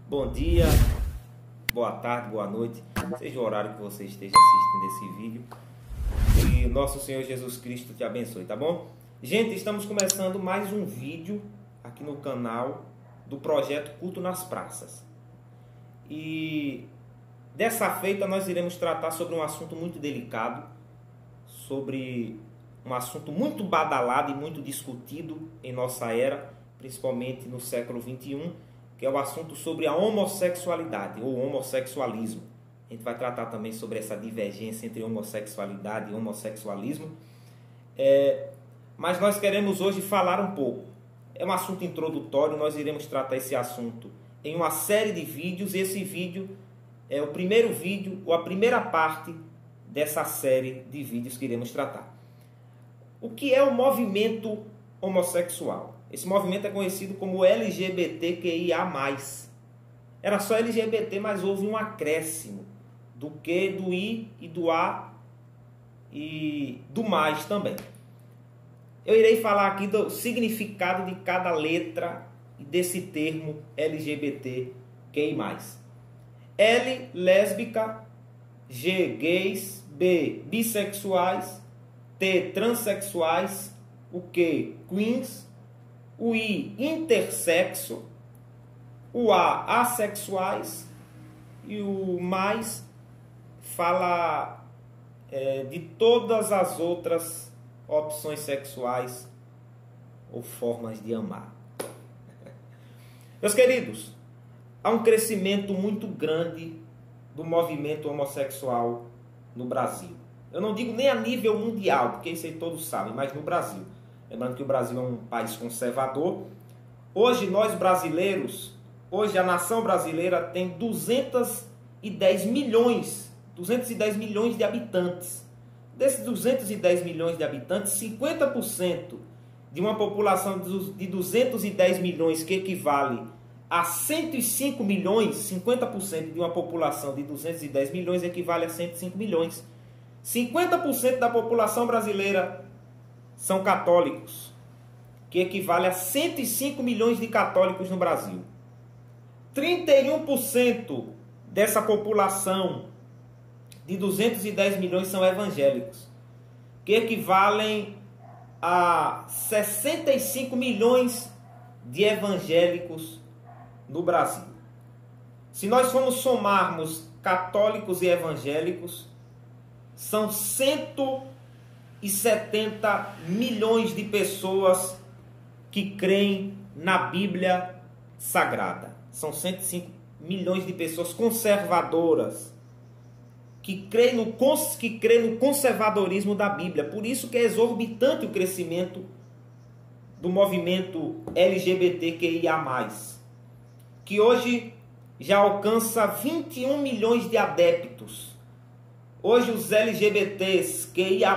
Bom dia, boa tarde, boa noite, seja o horário que você esteja assistindo esse vídeo. E nosso Senhor Jesus Cristo te abençoe, tá bom? Gente, estamos começando mais um vídeo aqui no canal do projeto Culto nas Praças. E dessa feita nós iremos tratar sobre um assunto muito delicado, sobre um assunto muito badalado e muito discutido em nossa era, principalmente no século XXI, que é o assunto sobre a homossexualidade ou homossexualismo. A gente vai tratar também sobre essa divergência entre homossexualidade e homossexualismo. Mas nós queremos hoje falar um pouco. É um assunto introdutório, nós iremos tratar esse assunto em uma série de vídeos. E esse vídeo é o primeiro vídeo, ou a primeira parte dessa série de vídeos que iremos tratar. O que é o movimento homossexual? Esse movimento é conhecido como LGBTQIA+. Era só LGBT, mas houve um acréscimo do Q, do I e do A e do mais também. Eu irei falar aqui do significado de cada letra desse termo LGBTQI+. L, lésbica. G, gays. B, bissexuais. T, transexuais. O Q, queens. O I, intersexo. O A, assexuais. E o mais fala de todas as outras opções sexuais ou formas de amar. Meus queridos, há um crescimento muito grande do movimento homossexual no Brasil. Eu não digo nem a nível mundial, porque isso aí todos sabem, mas no Brasil. Lembrando que o Brasil é um país conservador. Hoje nós brasileiros, hoje a nação brasileira tem 210 milhões de habitantes. Desses 210 milhões de habitantes, 50% de uma população de 210 milhões, que equivale a 105 milhões, 50% de uma população de 210 milhões equivale a 105 milhões. 50% da população brasileira são católicos, que equivale a 105 milhões de católicos no Brasil. 31% dessa população de 210 milhões são evangélicos, que equivalem a 65 milhões de evangélicos no Brasil. Se nós formos somarmos católicos e evangélicos, são 170 milhões de pessoas que creem na Bíblia Sagrada. São 105 milhões de pessoas conservadoras que creem no conservadorismo da Bíblia. Por isso que é exorbitante o crescimento do movimento LGBTQIA+, que hoje já alcança 21 milhões de adeptos. Hoje os LGBTs QIA+,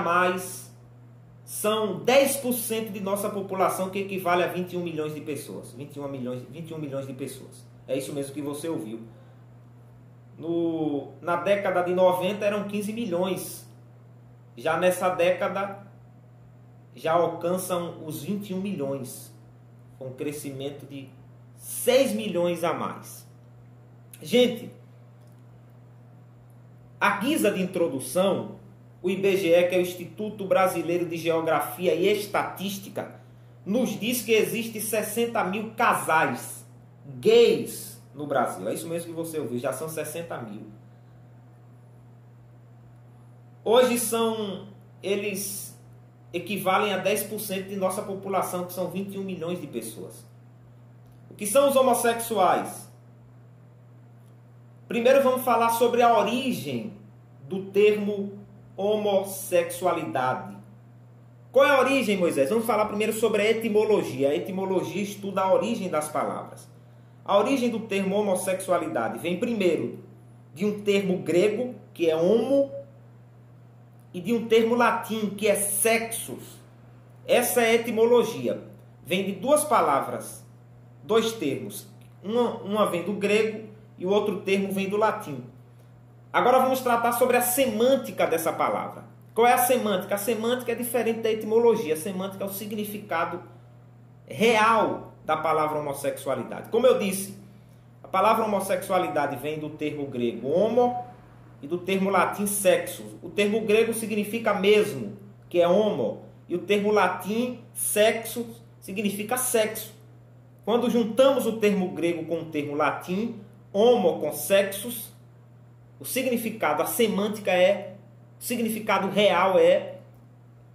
são 10% de nossa população, que equivale a 21 milhões de pessoas. 21 milhões de pessoas. É isso mesmo que você ouviu. Na década de 90 eram 15 milhões. Já nessa década já alcançam os 21 milhões. Com um crescimento de 6 milhões a mais. Gente, à guisa de introdução, o IBGE, que é o Instituto Brasileiro de Geografia e Estatística, nos diz que existe 60 mil casais gays no Brasil. É isso mesmo que você ouviu, já são 60 mil. Hoje eles equivalem a 10% de nossa população, que são 21 milhões de pessoas. O que são os homossexuais? Primeiro vamos falar sobre a origem do termo homossexualidade. Qual é a origem, Moisés? Vamos falar primeiro sobre a etimologia. A etimologia estuda a origem das palavras. A origem do termo homossexualidade vem primeiro de um termo grego, que é homo, e de um termo latim, que é sexus. Essa é a etimologia. Vem de duas palavras, dois termos. Uma vem do grego e o outro termo vem do latim. Agora vamos tratar sobre a semântica dessa palavra. Qual é a semântica? A semântica é diferente da etimologia. A semântica é o significado real da palavra homossexualidade. Como eu disse, a palavra homossexualidade vem do termo grego homo e do termo latim sexus. O termo grego significa mesmo, que é homo, e o termo latim sexus significa sexo. Quando juntamos o termo grego com o termo latim, homo com sexus, o significado, a semântica o significado real é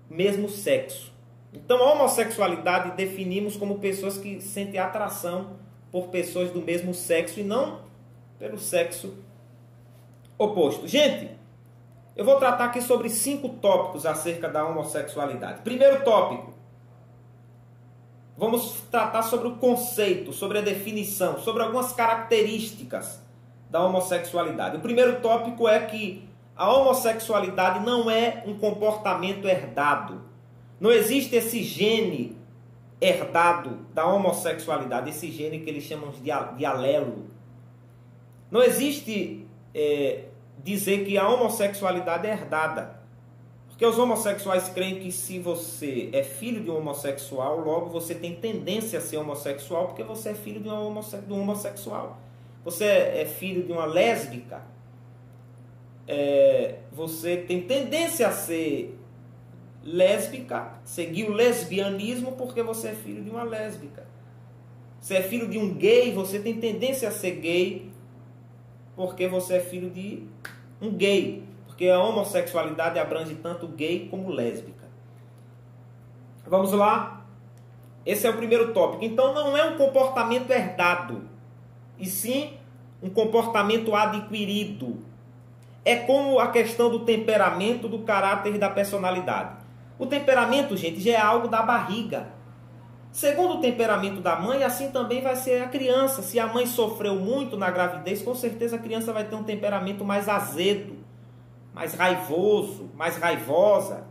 mesmo sexo. Então, a homossexualidade definimos como pessoas que sentem atração por pessoas do mesmo sexo e não pelo sexo oposto. Gente, eu vou tratar aqui sobre 5 tópicos acerca da homossexualidade. Primeiro tópico, vamos tratar sobre o conceito, sobre a definição, sobre algumas características da homossexualidade. O primeiro tópico é que a homossexualidade não é um comportamento herdado. Não existe esse gene herdado da homossexualidade, esse gene que eles chamam de alelo. Não existe dizer que a homossexualidade é herdada. Porque os homossexuais creem que se você é filho de um homossexual, logo você tem tendência a ser homossexual, porque você é filho de um homossexual. Você é filho de uma lésbica, você tem tendência a ser lésbica, seguir o lesbianismo porque você é filho de uma lésbica. Você é filho de um gay, você tem tendência a ser gay porque você é filho de um gay. Porque a homossexualidade abrange tanto gay como lésbica. Vamos lá? Esse é o primeiro tópico. Então não é um comportamento herdado, e sim um comportamento adquirido. É como a questão do temperamento, do caráter e da personalidade. O temperamento, gente, já é algo da barriga. Segundo o temperamento da mãe, assim também vai ser a criança. Se a mãe sofreu muito na gravidez, com certeza a criança vai ter um temperamento mais azedo, mais raivoso, mais raivosa.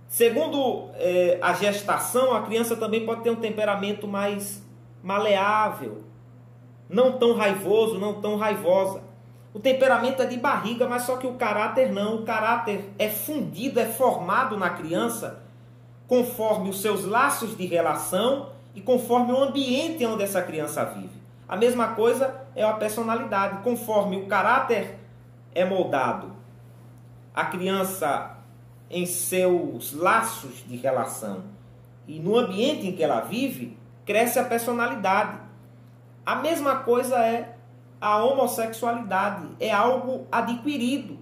Segundo a gestação, a criança também pode ter um temperamento mais maleável, não tão raivoso, não tão raivosa. O temperamento é de barriga, mas só que o caráter não. O caráter é fundido, é formado na criança conforme os seus laços de relação e conforme o ambiente onde essa criança vive. A mesma coisa é a personalidade. Conforme o caráter é moldado, a criança em seus laços de relação e no ambiente em que ela vive, cresce a personalidade. A mesma coisa é a homossexualidade. É algo adquirido.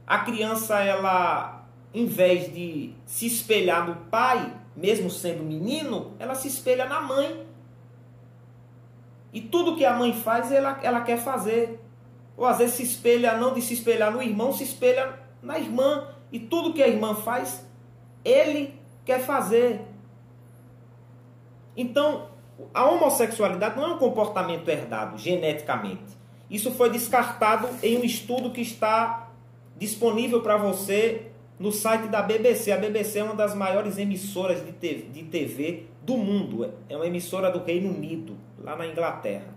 A criança, ela, em vez de se espelhar no pai, mesmo sendo menino, ela se espelha na mãe. E tudo que a mãe faz, ela quer fazer. Ou às vezes se espelha, não de se espelhar no irmão, se espelha na irmã. E tudo que a irmã faz, ele quer fazer. Então, a homossexualidade não é um comportamento herdado geneticamente. Isso foi descartado em um estudo que está disponível para você no site da BBC. A BBC é uma das maiores emissoras de TV do mundo. É uma emissora do Reino Unido, lá na Inglaterra.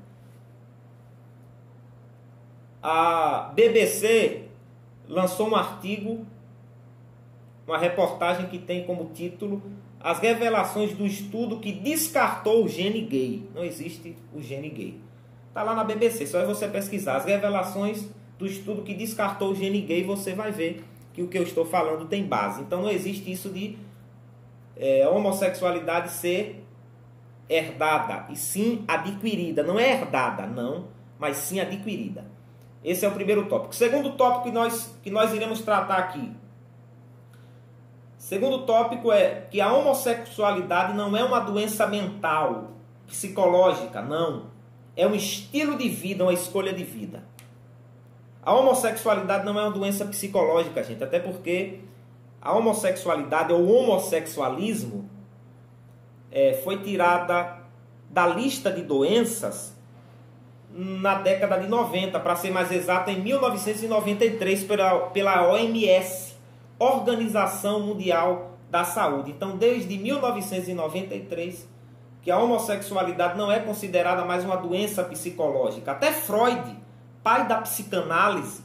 A BBC lançou um artigo, uma reportagem que tem como título As revelações do estudo que descartou o gene gay. Não existe o gene gay. Está lá na BBC, só é você pesquisar. As revelações do estudo que descartou o gene gay, você vai ver que o que eu estou falando tem base. Então não existe isso de homossexualidade ser herdada, e sim adquirida. Não é herdada, não, mas sim adquirida. Esse é o primeiro tópico. Segundo tópico que nós iremos tratar aqui. Segundo tópico é que a homossexualidade não é uma doença mental, psicológica, não. É um estilo de vida, uma escolha de vida. A homossexualidade não é uma doença psicológica, gente, até porque a homossexualidade ou homossexualismo foi tirada da lista de doenças na década de 90, para ser mais exato, em 1993, pela OMS, Organização Mundial da Saúde. Então, desde 1993, que a homossexualidade não é considerada mais uma doença psicológica. Até Freud, pai da psicanálise,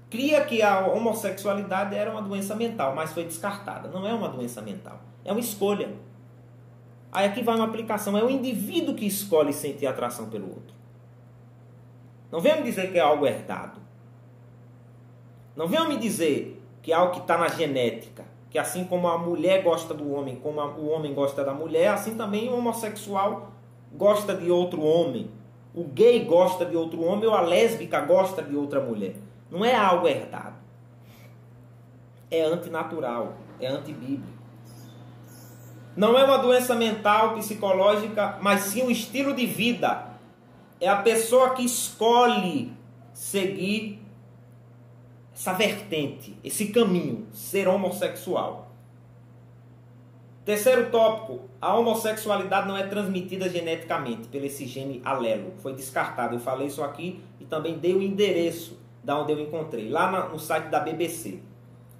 cria que a homossexualidade era uma doença mental, mas foi descartada. Não é uma doença mental, é uma escolha. Aí aqui vai uma aplicação. É o indivíduo que escolhe sentir atração pelo outro. Não venham me dizer que é algo herdado. Não venham me dizer que é algo que está na genética. Que assim como a mulher gosta do homem, como o homem gosta da mulher, assim também o homossexual gosta de outro homem. O gay gosta de outro homem ou a lésbica gosta de outra mulher. Não é algo herdado. É antinatural, é antibíblico. Não é uma doença mental, psicológica, mas sim um estilo de vida. É a pessoa que escolhe seguir essa vertente, esse caminho, ser homossexual. Terceiro tópico, a homossexualidade não é transmitida geneticamente pelo esse gene alelo. Foi descartado, eu falei isso aqui e também dei o endereço da onde eu encontrei, lá no site da BBC.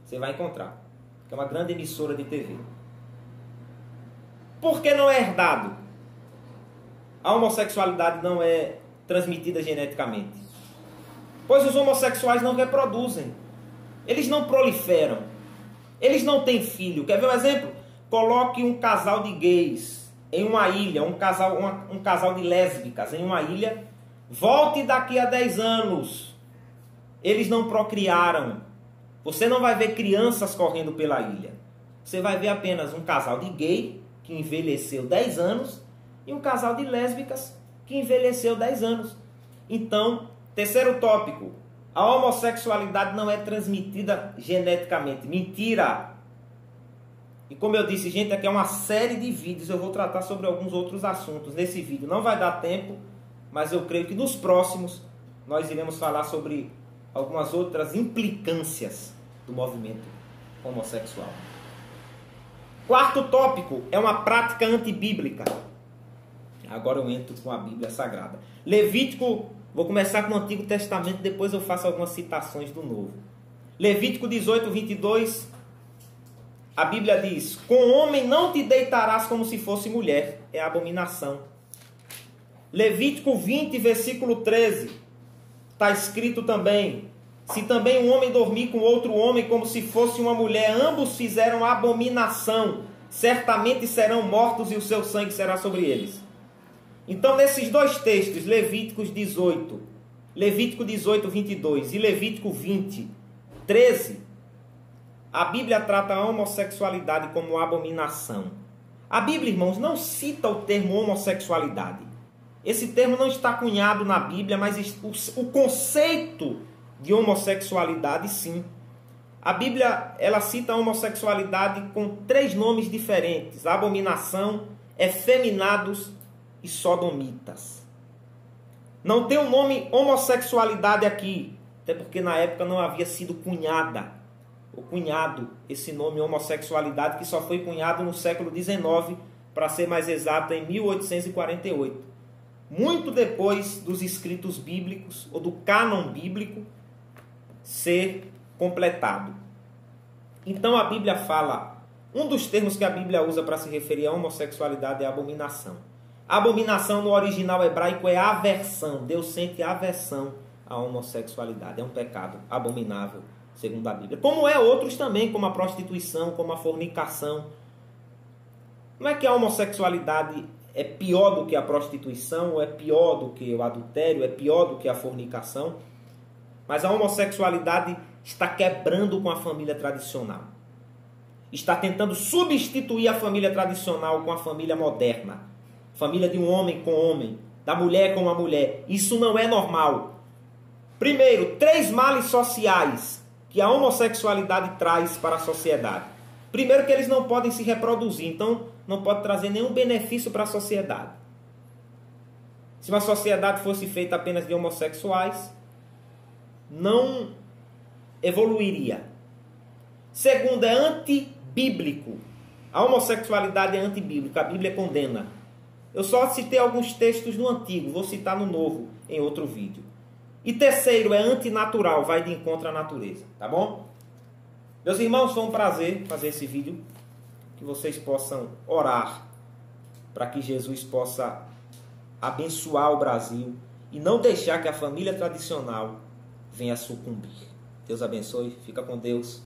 Você vai encontrar, que é uma grande emissora de TV. Por que não é herdado? A homossexualidade não é transmitida geneticamente. Pois os homossexuais não reproduzem. Eles não proliferam. Eles não têm filho. Quer ver um exemplo? Coloque um casal de gays em uma ilha, um casal de lésbicas em uma ilha. Volte daqui a 10 anos. Eles não procriaram. Você não vai ver crianças correndo pela ilha. Você vai ver apenas um casal de gay que envelheceu 10 anos e um casal de lésbicas que envelheceu 10 anos. Então, terceiro tópico, a homossexualidade não é transmitida geneticamente. Mentira! E como eu disse, gente, aqui é uma série de vídeos, eu vou tratar sobre alguns outros assuntos nesse vídeo. Não vai dar tempo, mas eu creio que nos próximos nós iremos falar sobre algumas outras implicâncias do movimento homossexual. Quarto tópico é uma prática antibíblica. Agora eu entro com a Bíblia Sagrada. Levítico, vou começar com o Antigo Testamento, depois eu faço algumas citações do Novo. Levítico 18, 22, a Bíblia diz: com homem não te deitarás como se fosse mulher, é abominação. Levítico 20, versículo 13, está escrito também: se também um homem dormir com outro homem como se fosse uma mulher, ambos fizeram abominação, certamente serão mortos e o seu sangue será sobre eles. Então, nesses dois textos, Levítico 18, 22 e Levítico 20, 13, a Bíblia trata a homossexualidade como abominação. A Bíblia, irmãos, não cita o termo homossexualidade. Esse termo não está cunhado na Bíblia, mas o conceito de homossexualidade, sim. A Bíblia, ela cita a homossexualidade com 3 nomes diferentes: abominação, efeminados e sodomitas. Não tem o nome homossexualidade aqui, até porque na época não havia sido cunhado esse nome homossexualidade, que só foi cunhado no século XIX, para ser mais exato, em 1848. Muito depois dos escritos bíblicos, ou do cânon bíblico, ser completado. Então a Bíblia fala, um dos termos que a Bíblia usa para se referir à homossexualidade é abominação. A abominação no original hebraico é aversão. Deus sente aversão à homossexualidade. É um pecado abominável, segundo a Bíblia. Como é outros também, como a prostituição, como a fornicação. Não é que a homossexualidade é pior do que a prostituição, ou é pior do que o adultério, é pior do que a fornicação. Mas a homossexualidade está quebrando com a família tradicional. Está tentando substituir a família tradicional com a família moderna. Família de um homem com homem, da mulher com uma mulher. Isso não é normal. Primeiro, 3 males sociais que a homossexualidade traz para a sociedade. Primeiro, que eles não podem se reproduzir, então não pode trazer nenhum benefício para a sociedade. Se uma sociedade fosse feita apenas de homossexuais, não evoluiria. Segundo, é antibíblico. A homossexualidade é antibíblica, a Bíblia condena. Eu só citei alguns textos no Antigo, vou citar no Novo em outro vídeo. E terceiro, é antinatural, vai de encontro à natureza, tá bom? Meus irmãos, foi um prazer fazer esse vídeo, que vocês possam orar para que Jesus possa abençoar o Brasil e não deixar que a família tradicional venha a sucumbir. Deus abençoe, fica com Deus.